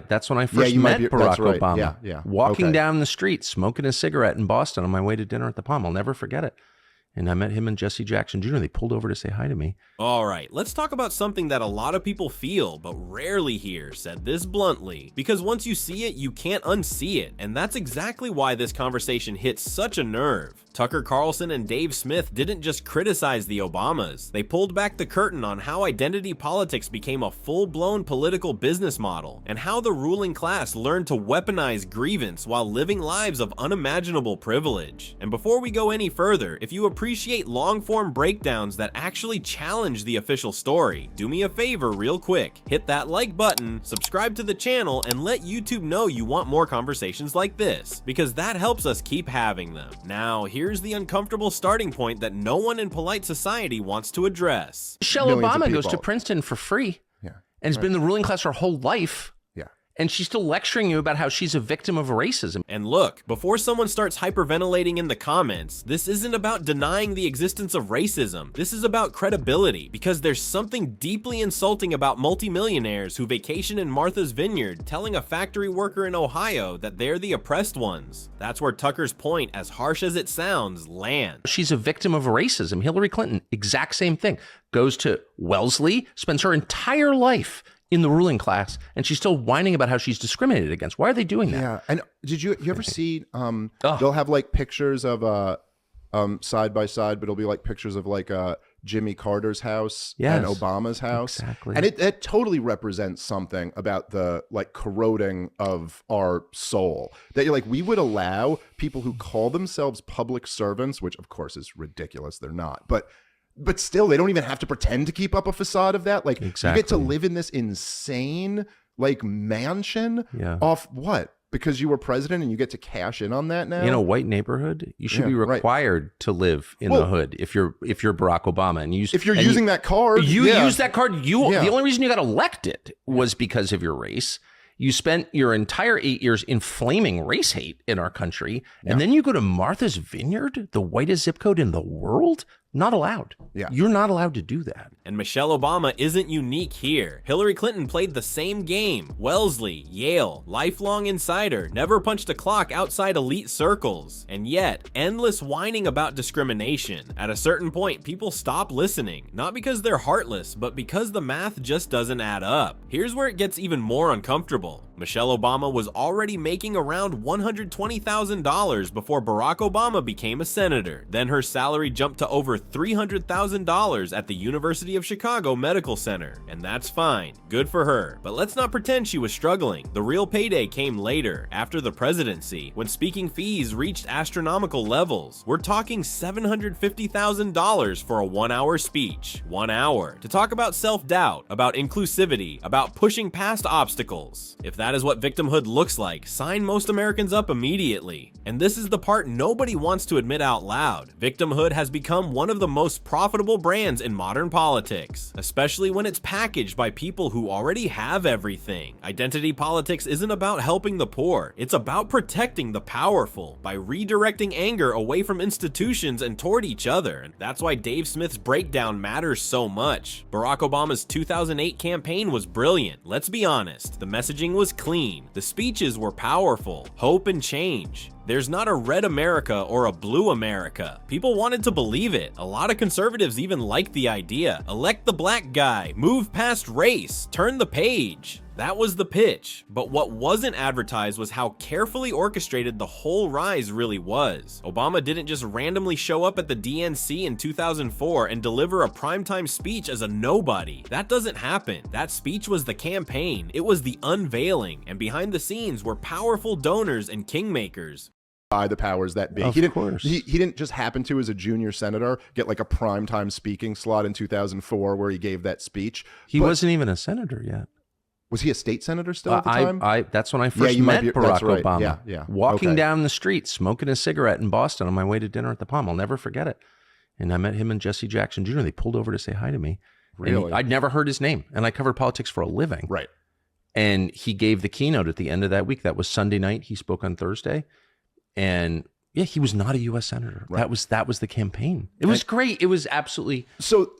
That's when I first met Barack Obama. Yeah, yeah. Walking down the street, smoking a cigarette in Boston on my way to dinner at the Palm. I'll never forget it. And I met him and Jesse Jackson Jr. They pulled over to say hi to me. All right, let's talk about something that a lot of people feel but rarely hear said this bluntly. Because once you see it, you can't unsee it. And that's exactly why this conversation hits such a nerve. Tucker Carlson and Dave Smith didn't just criticize the Obamas. They pulled back the curtain on how identity politics became a full-blown political business model, and how the ruling class learned to weaponize grievance while living lives of unimaginable privilege. And before we go any further, if you appreciate long-form breakdowns that actually challenge the official story, do me a favor real quick. Hit that like button, subscribe to the channel, and let YouTube know you want more conversations like this, because that helps us keep having them. Now, here's the uncomfortable starting point that no one in polite society wants to address. Michelle Obama goes to Princeton for free and has been in the ruling class her whole life. And she's still lecturing you about how she's a victim of racism. And look, before someone starts hyperventilating in the comments, this isn't about denying the existence of racism. This is about credibility, because there's something deeply insulting about multimillionaires who vacation in Martha's Vineyard telling a factory worker in Ohio that they're the oppressed ones. That's where Tucker's point, as harsh as it sounds, lands. She's a victim of racism. Hillary Clinton, exact same thing. Goes to Wellesley, spends her entire life in the ruling class, and she's still whining about how she's discriminated against. Why are they doing that? Yeah, and did you ever see, they'll have like pictures of side by side, but it'll be like pictures of like Jimmy Carter's house and Obama's house. Exactly. And it totally represents something about the like corroding of our soul. That you're like, we would allow people who call themselves public servants, which of course is ridiculous, they're not, but still, they don't even have to pretend to keep up a facade of that. Like, you get to live in this insane, like, mansion off what? Because you were president and you get to cash in on that now? In a white neighborhood, you should be required to live in the hood if you're Barack Obama. And if you're using that card. You use that card. The only reason you got elected was because of your race. You spent your entire 8 years inflaming race hate in our country. And then you go to Martha's Vineyard, the whitest zip code in the world? Not allowed. You're not allowed to do that. And Michelle Obama isn't unique here. Hillary Clinton played the same game. Wellesley, Yale, lifelong insider, never punched a clock outside elite circles. And yet, endless whining about discrimination. At a certain point, people stop listening. Not because they're heartless, but because the math just doesn't add up. Here's where it gets even more uncomfortable. Michelle Obama was already making around $120,000 before Barack Obama became a senator. Then her salary jumped to over $300,000 at the University of Chicago Medical Center. And that's fine. Good for her. But let's not pretend she was struggling. The real payday came later, after the presidency, when speaking fees reached astronomical levels. We're talking $750,000 for a 1-hour speech. 1 hour. To talk about self-doubt, about inclusivity, about pushing past obstacles. If that is what victimhood looks like, sign most Americans up immediately. And this is the part nobody wants to admit out loud. Victimhood has become one of the most profitable brands in modern politics, especially when it's packaged by people who already have everything. Identity politics isn't about helping the poor, it's about protecting the powerful by redirecting anger away from institutions and toward each other. And that's why Dave Smith's breakdown matters so much. Barack Obama's 2008 campaign was brilliant. Let's be honest, the messaging was clean, the speeches were powerful, hope and change. There's not a red America or a blue America. People wanted to believe it. A lot of conservatives even liked the idea. Elect the black guy, move past race, turn the page. That was the pitch. But what wasn't advertised was how carefully orchestrated the whole rise really was. Obama didn't just randomly show up at the DNC in 2004 and deliver a primetime speech as a nobody. That doesn't happen. That speech was the campaign. It was the unveiling. And behind the scenes were powerful donors and kingmakers. By the powers that be. He didn't just happen to, as a junior senator, get like a primetime speaking slot in 2004 where he gave that speech. He wasn't even a senator yet. Was he a state senator still at the time? That's when I first met Barack Obama. Yeah. Walking down the street, smoking a cigarette in Boston on my way to dinner at the Palm. I'll never forget it. And I met him and Jesse Jackson Jr. They pulled over to say hi to me. Really? I'd never heard his name, and I covered politics for a living. Right. And he gave the keynote at the end of that week. That was Sunday night. He spoke on Thursday. And yeah, he was not a U.S. senator. Right. That was the campaign. It was great. It was absolutely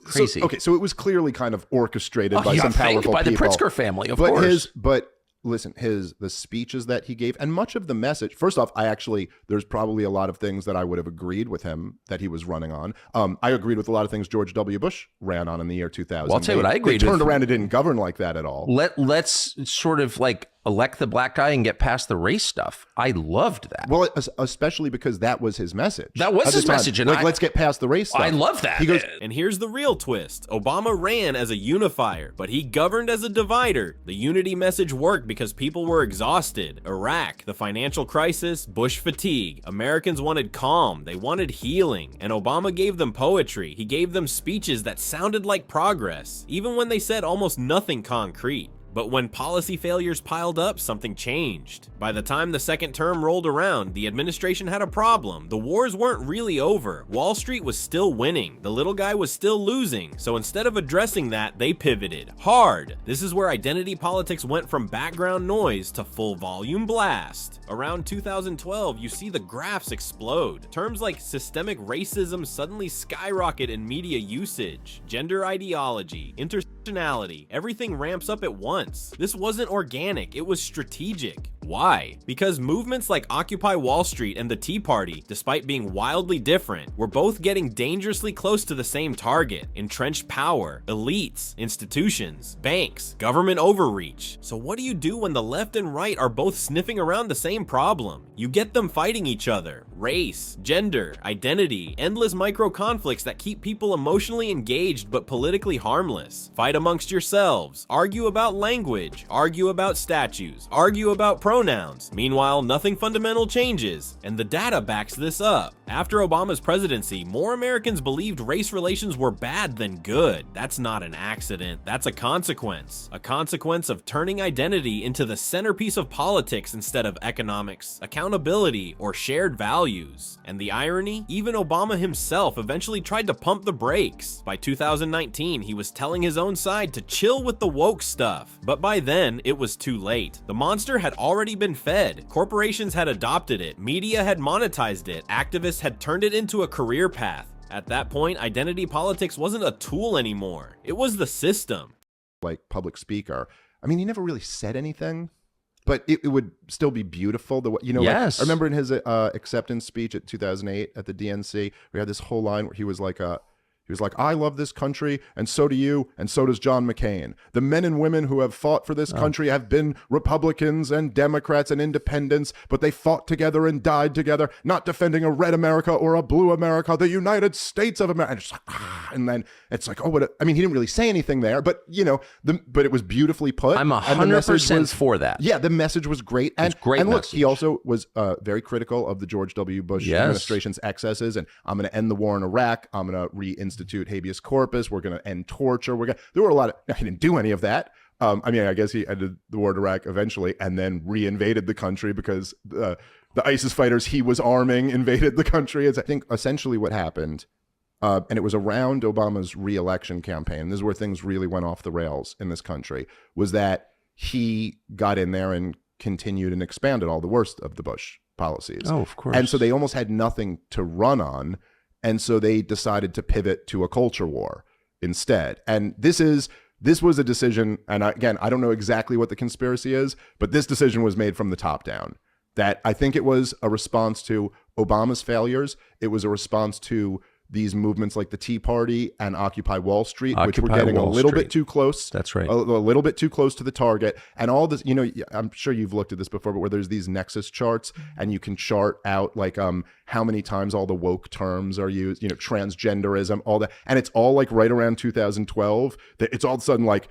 crazy. So it was clearly kind of orchestrated by some powerful by people. the Pritzker family, of course. But listen, the speeches that he gave and much of the message. First off, there's probably a lot of things that I would have agreed with him that he was running on. I agreed with a lot of things George W. Bush ran on in the year 2000. Well, I'll tell you what I agreed with. They turned around and didn't govern like that at all. Let's sort of like elect the black guy and get past the race stuff. I loved that. Well, especially because that was his message. That was his message. And let's get past the race stuff. I love that. He goes, and here's the real twist. Obama ran as a unifier, but he governed as a divider. The unity message worked because people were exhausted. Iraq, the financial crisis, Bush fatigue. Americans wanted calm. They wanted healing. And Obama gave them poetry. He gave them speeches that sounded like progress, even when they said almost nothing concrete. But when policy failures piled up, something changed. By the time the second term rolled around, the administration had a problem. The wars weren't really over. Wall Street was still winning. The little guy was still losing. So instead of addressing that, they pivoted hard. This is where identity politics went from background noise to full volume blast. Around 2012, you see the graphs explode. Terms like systemic racism suddenly skyrocket in media usage. Gender ideology, intersectionality, everything ramps up at once. This wasn't organic, it was strategic. Why? Because movements like Occupy Wall Street and the Tea Party, despite being wildly different, were both getting dangerously close to the same target: entrenched power, elites, institutions, banks, government overreach. So what do you do when the left and right are both sniffing around the same problem? You get them fighting each other. Race, gender, identity, endless micro conflicts that keep people emotionally engaged but politically harmless. Fight amongst yourselves, argue about language, argue about statues, argue about pronouns. Meanwhile, nothing fundamental changes, and the data backs this up. After Obama's presidency, more Americans believed race relations were bad than good. That's not an accident, that's a consequence. A consequence of turning identity into the centerpiece of politics instead of economics, accountability, or shared values. And the irony? Even Obama himself eventually tried to pump the brakes. By 2019, he was telling his own side to chill with the woke stuff. But by then, it was too late. The monster had already been fed. Corporations had adopted it. Media had monetized it. Activists had turned it into a career path. At that point, identity politics wasn't a tool anymore. It was the system. Like public speaker. I mean, he never really said anything, but it would still be beautiful. Yes. Like, I remember in his acceptance speech at 2008 at the DNC, we had this whole line where he was like, I love this country, and so do you, and so does John McCain. The men and women who have fought for this country have been Republicans and Democrats and independents, but they fought together and died together, not defending a red America or a blue America, the United States of America. And it's like, and then it's like, I mean, he didn't really say anything there, but but it was beautifully put. I'm 100% for that. Yeah, the message was great. And, it's great and look, message. he also was very critical of the George W. Bush administration's excesses, and I'm going to end the war in Iraq. I'm going to reinstitute habeas corpus. We're going to end torture. There were a lot of, he didn't do any of that. I mean, I guess he ended the war in Iraq eventually and then reinvaded the country because the ISIS fighters he was arming invaded the country. It's, I think, essentially what happened. And it was around Obama's re-election campaign. This is where things really went off the rails in this country, was that he got in there and continued and expanded all the worst of the Bush policies. Oh, of course. And so they almost had nothing to run on. And so they decided to pivot to a culture war instead. And this was a decision, and again, I don't know exactly what the conspiracy is, but this decision was made from the top down. That I think it was a response to Obama's failures. It was a response to these movements like the Tea Party and Occupy Wall Street, which were getting a little bit too close. That's right. A little bit too close to the target. And all this, I'm sure you've looked at this before, but where there's these nexus charts and you can chart out like how many times all the woke terms are used, transgenderism, all that. And it's all like right around 2012 that it's all of a sudden like,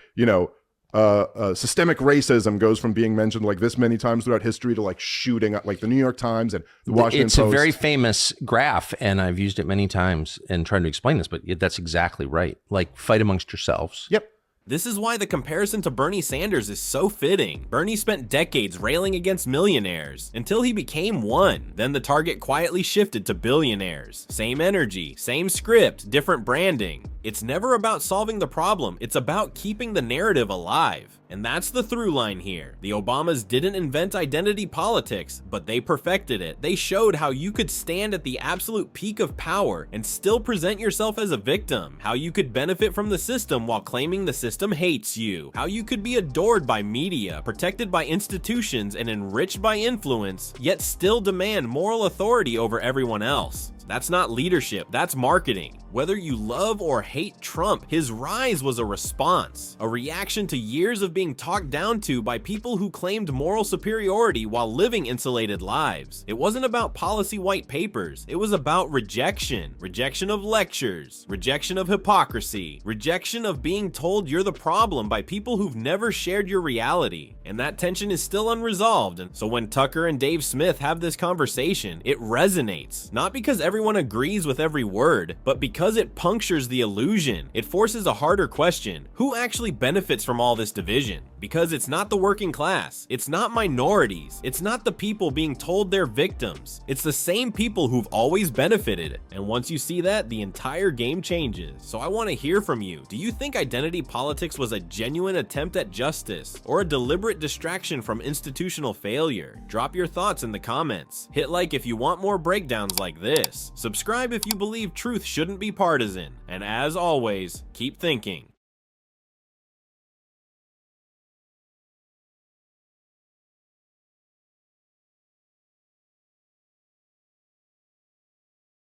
systemic racism goes from being mentioned like this many times throughout history to like shooting up, like the New York Times and the Washington Post. It's a very famous graph, and I've used it many times in trying to explain this, but that's exactly right. Like, fight amongst yourselves. Yep. This is why the comparison to Bernie Sanders is so fitting. Bernie spent decades railing against millionaires until he became one. Then the target quietly shifted to billionaires. Same energy, same script, different branding. It's never about solving the problem, it's about keeping the narrative alive. And that's the through line here. The Obamas didn't invent identity politics, but they perfected it. They showed how you could stand at the absolute peak of power and still present yourself as a victim, how you could benefit from the system while claiming the system hates you, how you could be adored by media, protected by institutions, and enriched by influence, yet still demand moral authority over everyone else. That's not leadership, that's marketing. Whether you love or hate Trump, his rise was a response, a reaction to years of being talked down to by people who claimed moral superiority while living insulated lives. It wasn't about policy white papers, it was about rejection. Rejection of lectures, rejection of hypocrisy, rejection of being told you're the problem by people who've never shared your reality. And that tension is still unresolved, and so when Tucker and Dave Smith have this conversation, it resonates. Not because everyone agrees with every word, but because it punctures the illusion. It forces a harder question. Who actually benefits from all this division? Because it's not the working class, it's not minorities, it's not the people being told they're victims. It's the same people who've always benefited. And once you see that, the entire game changes. So I want to hear from you. Do you think identity politics was a genuine attempt at justice, or a deliberate distraction from institutional failure? Drop your thoughts in the comments. Hit like if you want more breakdowns like this. Subscribe if you believe truth shouldn't be partisan. And as always, keep thinking.